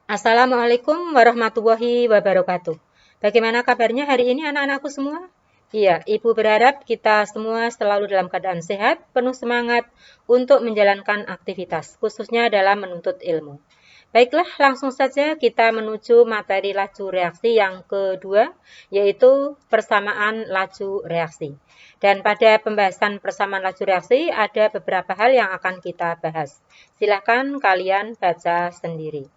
Assalamualaikum warahmatullahi wabarakatuh. Bagaimana kabarnya hari ini anak-anakku semua? Iya, Ibu berharap kita semua selalu dalam keadaan sehat, penuh semangat untuk menjalankan aktivitas, khususnya dalam menuntut ilmu. Baiklah, langsung saja kita menuju materi laju reaksi yang kedua, yaitu persamaan laju reaksi. Dan pada pembahasan persamaan laju reaksi, ada beberapa hal yang akan kita bahas. Silakan kalian baca sendiri.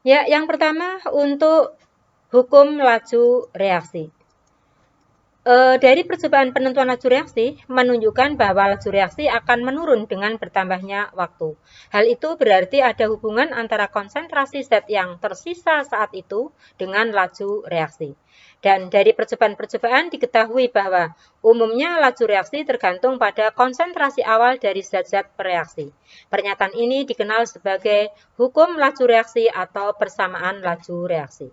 Ya, yang pertama untuk hukum laju reaksi. Dari percobaan penentuan laju reaksi menunjukkan bahwa laju reaksi akan menurun dengan bertambahnya waktu. Hal itu berarti ada hubungan antara konsentrasi zat yang tersisa saat itu dengan laju reaksi. Dan dari percobaan-percobaan diketahui bahwa umumnya laju reaksi tergantung pada konsentrasi awal dari zat-zat bereaksi. Pernyataan ini dikenal sebagai hukum laju reaksi atau persamaan laju reaksi.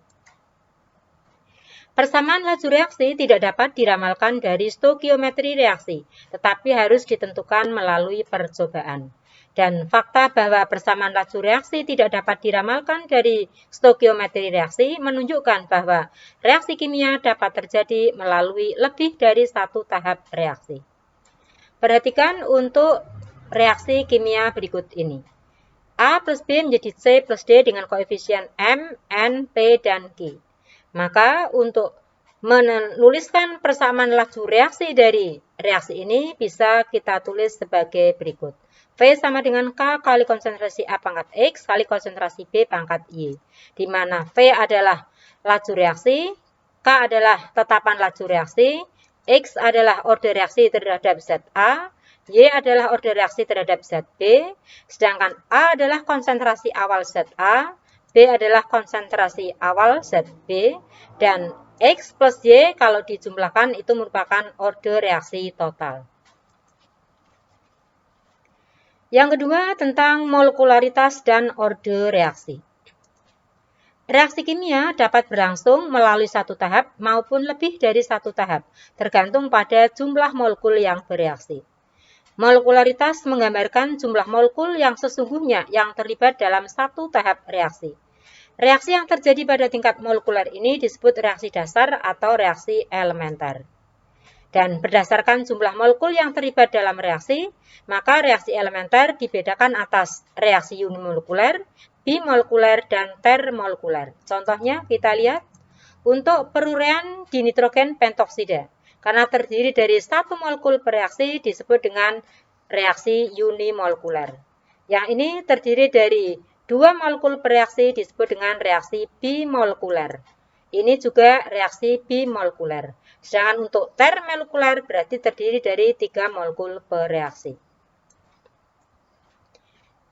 Persamaan laju reaksi tidak dapat diramalkan dari stokiometri reaksi, tetapi harus ditentukan melalui percobaan. Dan fakta bahwa persamaan laju reaksi tidak dapat diramalkan dari stokiometri reaksi menunjukkan bahwa reaksi kimia dapat terjadi melalui lebih dari satu tahap reaksi. Perhatikan untuk reaksi kimia berikut ini. A plus B menjadi C plus D dengan koefisien M, N, P, dan Q. Maka untuk menuliskan persamaan laju reaksi dari reaksi ini bisa kita tulis sebagai berikut. V sama dengan K kali konsentrasi A pangkat X kali konsentrasi B pangkat Y. Di mana V adalah laju reaksi, K adalah tetapan laju reaksi, X adalah order reaksi terhadap ZA, Y adalah order reaksi terhadap ZB, sedangkan A adalah konsentrasi awal ZA, B adalah konsentrasi awal ZB, dan X plus Y kalau dijumlahkan itu merupakan order reaksi total. Yang kedua tentang molekularitas dan order reaksi. Reaksi kimia dapat berlangsung melalui satu tahap maupun lebih dari satu tahap, tergantung pada jumlah molekul yang bereaksi. Molekularitas menggambarkan jumlah molekul yang sesungguhnya yang terlibat dalam satu tahap reaksi. Reaksi yang terjadi pada tingkat molekuler ini disebut reaksi dasar atau reaksi elementer. Dan berdasarkan jumlah molekul yang terlibat dalam reaksi, maka reaksi elementer dibedakan atas reaksi unimolekuler, bimolekuler, dan termolekuler. Contohnya kita lihat untuk perurean dinitrogen pentoksida. Karena terdiri dari satu molekul bereaksi disebut dengan reaksi unimolekuler. Yang ini terdiri dari dua molekul bereaksi disebut dengan reaksi bimolekuler. Ini juga reaksi bimolekuler. Sedangkan untuk termolekuler berarti terdiri dari 3 molekul bereaksi.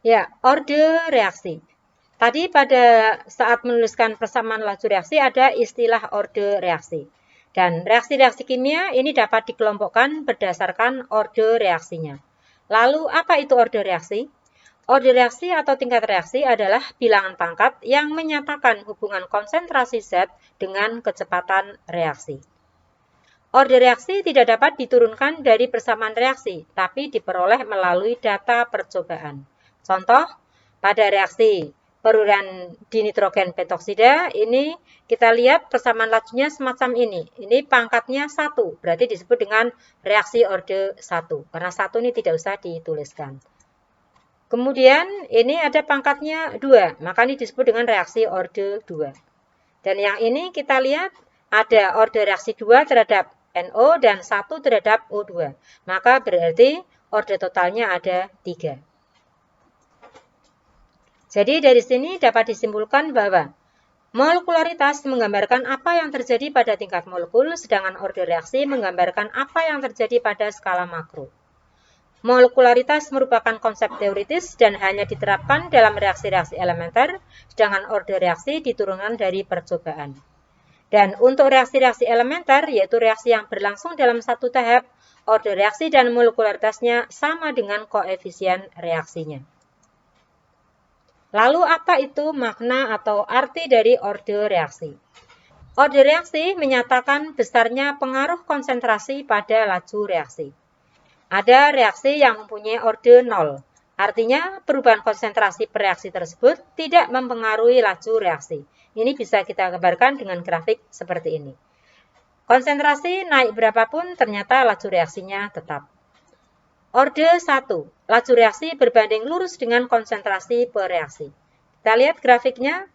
Ya, order reaksi. Tadi pada saat menuliskan persamaan laju reaksi ada istilah order reaksi. Dan reaksi-reaksi kimia ini dapat dikelompokkan berdasarkan order reaksinya. Lalu apa itu order reaksi? Order reaksi atau tingkat reaksi adalah bilangan pangkat yang menyatakan hubungan konsentrasi zat dengan kecepatan reaksi. Order reaksi tidak dapat diturunkan dari persamaan reaksi, tapi diperoleh melalui data percobaan. Contoh, pada reaksi perurean dinitrogen pentoksida, ini kita lihat persamaan lajunya semacam ini. Ini pangkatnya 1, berarti disebut dengan reaksi order 1, karena 1 ini tidak usah dituliskan. Kemudian ini ada pangkatnya 2, maka ini disebut dengan reaksi order 2. Dan yang ini kita lihat ada order reaksi 2 terhadap NO dan 1 terhadap O2. Maka berarti order totalnya ada 3. Jadi dari sini dapat disimpulkan bahwa molekularitas menggambarkan apa yang terjadi pada tingkat molekul, sedangkan order reaksi menggambarkan apa yang terjadi pada skala makro. Molekularitas merupakan konsep teoritis dan hanya diterapkan dalam reaksi-reaksi elementer, sedangkan order reaksi diturunkan dari percobaan. Dan untuk reaksi-reaksi elementer, yaitu reaksi yang berlangsung dalam satu tahap, order reaksi dan molekularitasnya sama dengan koefisien reaksinya. Lalu apa itu makna atau arti dari order reaksi? Order reaksi menyatakan besarnya pengaruh konsentrasi pada laju reaksi. Ada reaksi yang mempunyai order 0, Artinya perubahan konsentrasi per reaksi tersebut tidak mempengaruhi laju reaksi. Ini bisa kita gambarkan dengan grafik seperti ini. Konsentrasi naik berapapun ternyata laju reaksinya tetap. Orde 1. Laju reaksi berbanding lurus dengan konsentrasi per reaksi. Kita lihat grafiknya.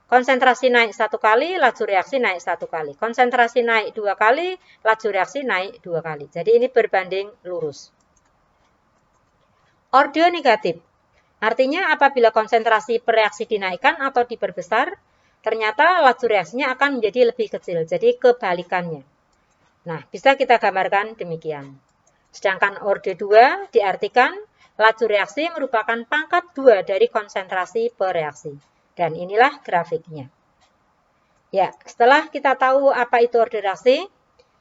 Konsentrasi naik 1 kali, laju reaksi naik 1 kali. Konsentrasi naik 2 kali, laju reaksi naik 2 kali. Jadi ini berbanding lurus. Orde negatif. Artinya apabila konsentrasi per reaksi dinaikkan atau diperbesar, ternyata laju reaksinya akan menjadi lebih kecil. Jadi kebalikannya. Nah, bisa kita gambarkan demikian. Sedangkan orde 2 diartikan laju reaksi merupakan pangkat 2 dari konsentrasi per reaksi. Dan inilah grafiknya. Ya, setelah kita tahu apa itu orde reaksi,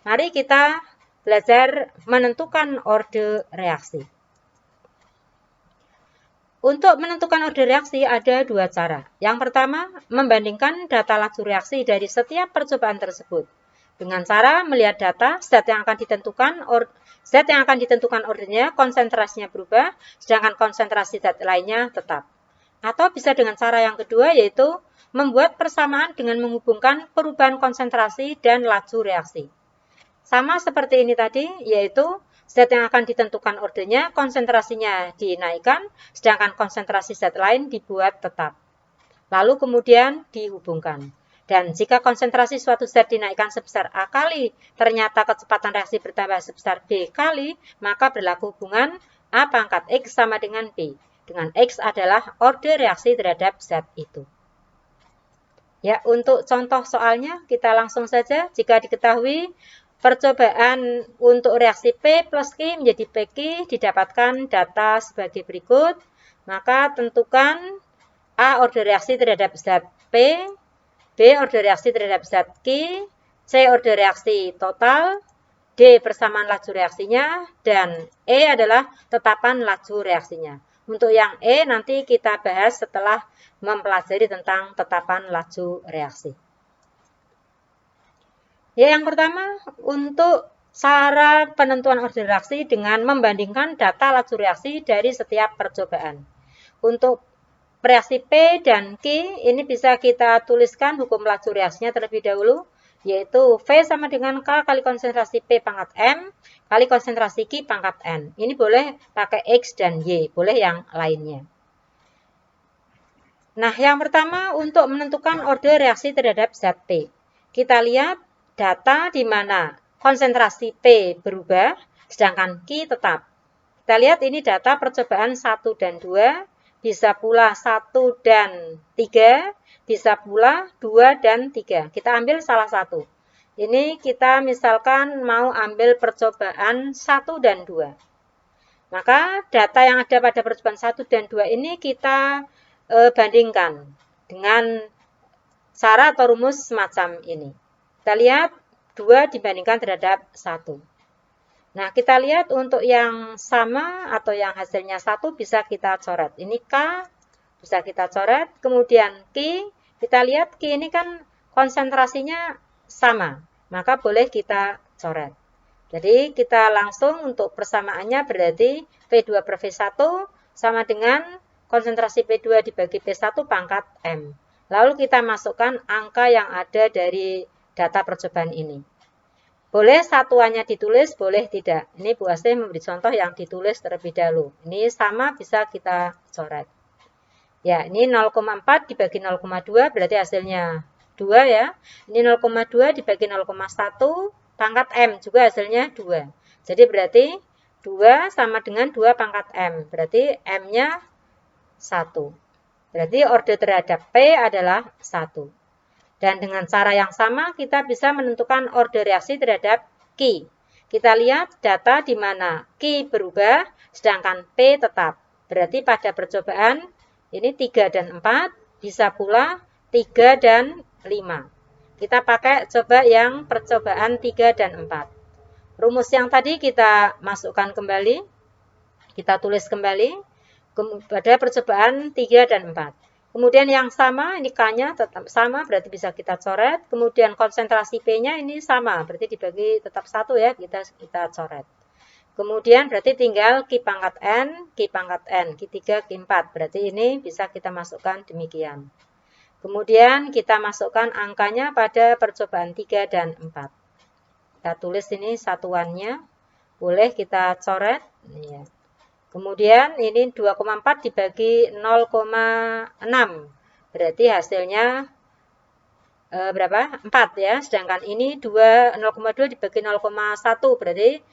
mari kita belajar menentukan orde reaksi. Untuk menentukan orde reaksi ada dua cara. Yang pertama, membandingkan data laju reaksi dari setiap percobaan tersebut. Dengan cara melihat data, zat yang akan ditentukan ordenya, konsentrasinya berubah, sedangkan konsentrasi zat lainnya tetap. Atau bisa dengan cara yang kedua, yaitu membuat persamaan dengan menghubungkan perubahan konsentrasi dan laju reaksi. Sama seperti ini tadi, yaitu zat yang akan ditentukan ordenya, konsentrasinya dinaikkan, sedangkan konsentrasi zat lain dibuat tetap. Lalu kemudian dihubungkan. Dan jika konsentrasi suatu zat dinaikkan sebesar A kali, ternyata kecepatan reaksi bertambah sebesar B kali, maka berlaku hubungan A pangkat X sama dengan B. Dengan X adalah orde reaksi terhadap zat itu. Ya, untuk contoh soalnya kita langsung saja. Jika diketahui percobaan untuk reaksi P plus Q menjadi PQ didapatkan data sebagai berikut, maka tentukan A orde reaksi terhadap zat P, B orde reaksi terhadap zat Q, C orde reaksi total, D persamaan laju reaksinya, dan E adalah tetapan laju reaksinya. Untuk yang E nanti kita bahas setelah mempelajari tentang tetapan laju reaksi. Ya, yang pertama untuk cara penentuan orde reaksi dengan membandingkan data laju reaksi dari setiap percobaan. Untuk reaksi P dan Q ini bisa kita tuliskan hukum laju reaksinya terlebih dahulu, yaitu V sama dengan K kali konsentrasi P pangkat M kali konsentrasi Q pangkat N. Ini boleh pakai X dan Y, boleh yang lainnya. Nah, yang pertama untuk menentukan orde reaksi terhadap zat P. Kita lihat data di mana konsentrasi P berubah, sedangkan Q tetap. Kita lihat ini data percobaan 1 dan 2, bisa pula 1 dan 3, bisa pula 2 dan 3. Kita ambil salah satu. Ini kita misalkan mau ambil percobaan 1 dan 2. Maka data yang ada pada percobaan 1 dan 2 ini kita bandingkan dengan cara atau rumus semacam ini. Kita lihat 2 dibandingkan terhadap 1. Nah, kita lihat untuk yang sama atau yang hasilnya 1 bisa kita coret. Ini K bisa kita coret. Kemudian Q, kita lihat Q ini kan konsentrasinya sama. Maka boleh kita coret. Jadi kita langsung untuk persamaannya berarti P2 per V1 sama dengan konsentrasi P2 dibagi P1 pangkat M. Lalu kita masukkan angka yang ada dari data percobaan ini. Boleh satuannya ditulis, boleh tidak. Ini Bu Asih memberi contoh yang ditulis terlebih dahulu. Ini sama bisa kita coret. Ya, ini 0,4 dibagi 0,2 berarti hasilnya 2 ya. Ini 0,2 dibagi 0,1 pangkat M juga hasilnya 2. Jadi berarti 2 sama dengan 2 pangkat M. Berarti M-nya 1. Berarti orde terhadap P adalah 1. Dan dengan cara yang sama kita bisa menentukan orde reaksi terhadap Q. Kita lihat data di mana Q berubah sedangkan P tetap. Berarti pada percobaan ini 3 dan 4 bisa pula 3 dan 5. Kita pakai coba yang percobaan 3 dan 4. Rumus yang tadi kita masukkan kembali. Kita tulis kembali pada percobaan 3 dan 4. Kemudian yang sama, ini K-nya tetap sama, berarti bisa kita coret. Kemudian konsentrasi P-nya ini sama, berarti dibagi tetap 1 ya, kita coret. Kemudian berarti tinggal Q pangkat N, Q3, Q4. Berarti ini bisa kita masukkan demikian. Kemudian kita masukkan angkanya pada percobaan 3 dan 4. Kita tulis ini satuannya. Boleh kita coret. Ya. Kemudian ini 2,4 dibagi 0,6. Berarti hasilnya berapa? 4 ya. Sedangkan ini 0,2 dibagi 0,1 berarti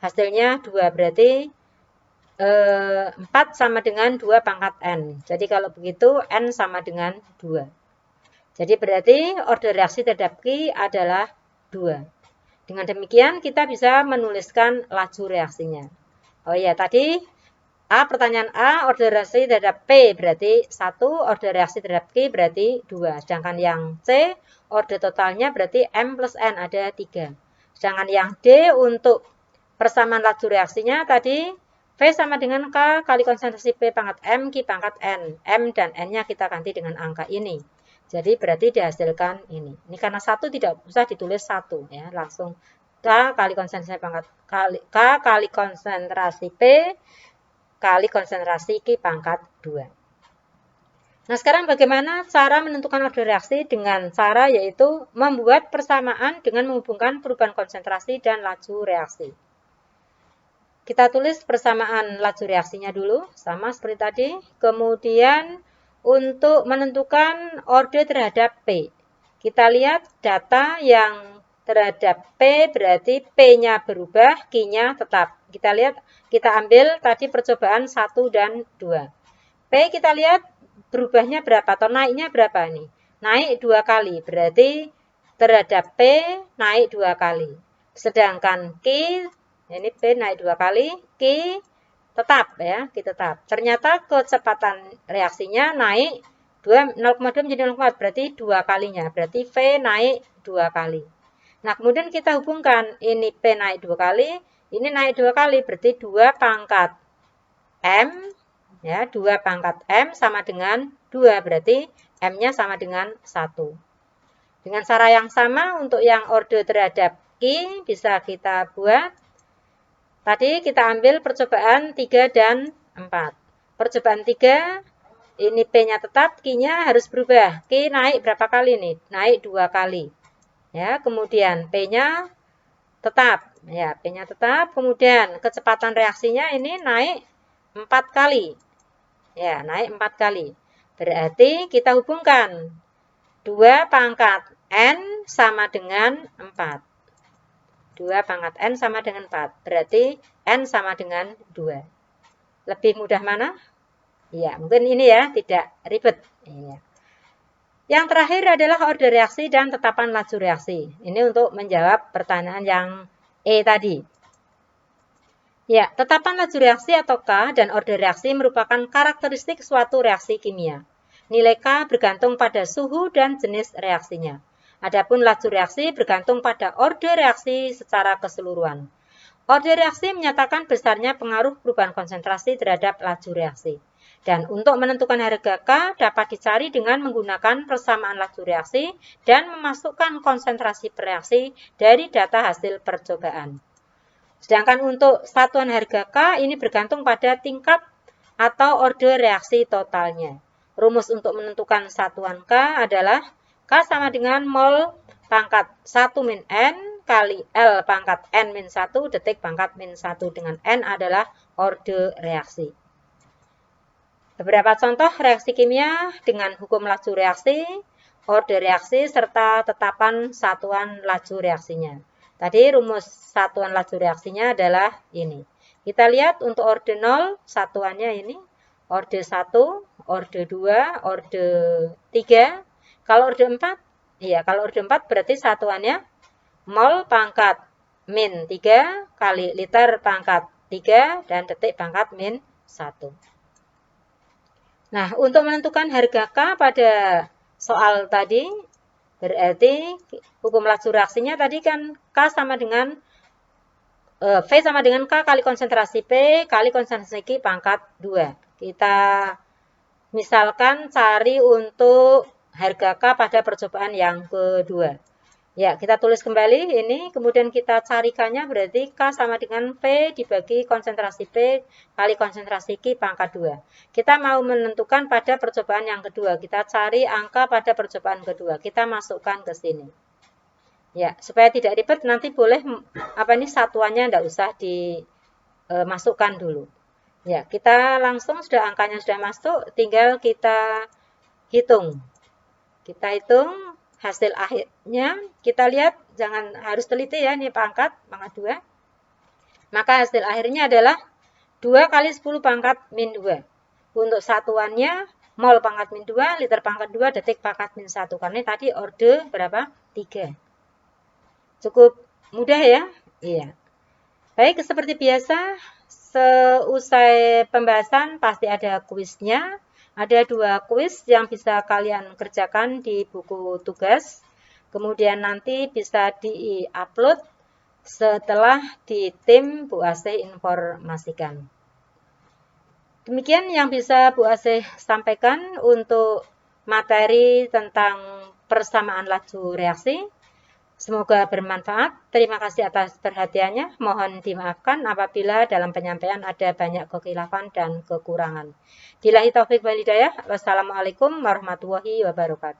hasilnya 2. Berarti 4 sama dengan 2 pangkat N. Jadi kalau begitu N sama dengan 2. Jadi berarti order reaksi terhadap Q adalah 2. Dengan demikian kita bisa menuliskan laju reaksinya. Oh iya, tadi pertanyaan A, order reaksi terhadap P berarti 1, order reaksi terhadap Q berarti 2. Sedangkan yang C, order totalnya berarti M plus N ada 3. Sedangkan yang D untuk persamaan laju reaksinya tadi V sama dengan K kali konsentrasi P pangkat M, Q pangkat N. M dan N-nya kita ganti dengan angka ini. Jadi berarti dihasilkan ini. Ini karena 1 tidak usah ditulis 1 ya, langsung K kali konsentrasi pangkat K kali konsentrasi P kali konsentrasi Q pangkat 2. Nah, sekarang bagaimana cara menentukan order reaksi dengan cara yaitu membuat persamaan dengan menghubungkan perubahan konsentrasi dan laju reaksi. Kita tulis persamaan laju reaksinya dulu, sama seperti tadi. Kemudian untuk menentukan order terhadap P. Kita lihat data yang terhadap P berarti P-nya berubah, Q-nya tetap. Kita lihat, kita ambil tadi percobaan 1 dan 2. P kita lihat berubahnya berapa atau naiknya berapa nih? Naik 2 kali, berarti terhadap P naik 2 kali. Sedangkan Q, ini P naik 2 kali, Q tetap ya, Q tetap. Ternyata kecepatan reaksinya naik 0,2 menjadi 0,4, berarti 2 kalinya. Berarti V naik 2 kali. Nah, kemudian kita hubungkan, ini P naik 2 kali, ini naik 2 kali, berarti 2 pangkat M, ya, 2 pangkat M sama dengan 2, berarti M-nya sama dengan 1. Dengan cara yang sama, untuk yang order terhadap Q, bisa kita buat. Tadi kita ambil percobaan 3 dan 4. Percobaan 3, ini P-nya tetap, Q-nya harus berubah. Q naik berapa kali nih? Naik 2 kali. Ya, kemudian P-nya tetap. Ya, P-nya tetap. Kemudian kecepatan reaksinya ini naik 4 kali. Ya, naik 4 kali. Berarti kita hubungkan 2 pangkat N sama dengan 4. 2 pangkat N sama dengan 4. Berarti N sama dengan 2. Lebih mudah mana? Ya, mungkin ini ya, tidak ribet. Ya. Yang terakhir adalah order reaksi dan tetapan laju reaksi. Ini untuk menjawab pertanyaan yang E tadi. Ya, tetapan laju reaksi atau K dan order reaksi merupakan karakteristik suatu reaksi kimia. Nilai K bergantung pada suhu dan jenis reaksinya. Adapun laju reaksi bergantung pada order reaksi secara keseluruhan. Order reaksi menyatakan besarnya pengaruh perubahan konsentrasi terhadap laju reaksi. Dan untuk menentukan harga K dapat dicari dengan menggunakan persamaan laju reaksi dan memasukkan konsentrasi per reaksi dari data hasil percobaan. Sedangkan untuk satuan harga K ini bergantung pada tingkat atau order reaksi totalnya. Rumus untuk menentukan satuan K adalah K sama dengan mol pangkat 1 min N kali L pangkat N min 1 detik pangkat min 1 dengan N adalah order reaksi. Beberapa contoh reaksi kimia dengan hukum laju reaksi, order reaksi, serta tetapan satuan laju reaksinya. Tadi rumus satuan laju reaksinya adalah ini. Kita lihat untuk order 0, satuannya ini. Order 1, order 2, order 3. Kalau order 4, iya, kalau order 4 berarti satuannya mol pangkat min 3 kali liter pangkat 3 dan detik pangkat min 1. Nah, untuk menentukan harga K pada soal tadi, berarti hukum laju reaksinya tadi kan K sama dengan V sama dengan K kali konsentrasi P kali konsentrasi Q pangkat 2. Kita misalkan cari untuk harga K pada percobaan yang kedua. Ya, kita tulis kembali ini, kemudian kita carikannya berarti K sama dengan P dibagi konsentrasi P kali konsentrasi Q pangkat 2. Kita mau menentukan pada percobaan yang kedua. Kita cari angka pada percobaan kedua. Kita masukkan ke sini. Ya, supaya tidak ribet nanti boleh satuannya enggak usah dimasukkan dulu. Ya, kita langsung sudah angkanya sudah masuk, tinggal kita hitung. Kita hitung hasil akhirnya, kita lihat, jangan harus teliti ya, ini pangkat 2. Maka hasil akhirnya adalah 2 kali 10 pangkat min 2. Untuk satuannya, mol pangkat min 2, liter pangkat 2, detik pangkat min 1. Karena tadi orde berapa? 3. Cukup mudah ya? Iya. Baik, seperti biasa, seusai pembahasan pasti ada kuisnya. Ada 2 kuis yang bisa kalian kerjakan di buku tugas. Kemudian nanti bisa di-upload setelah di tim Bu Asih informasikan. Demikian yang bisa Bu Asih sampaikan untuk materi tentang persamaan laju reaksi. Semoga bermanfaat. Terima kasih atas perhatiannya. Mohon dimaafkan apabila dalam penyampaian ada banyak kekhilafan dan kekurangan. Billahi taufik wal hidayah. Wassalamualaikum warahmatullahi wabarakatuh.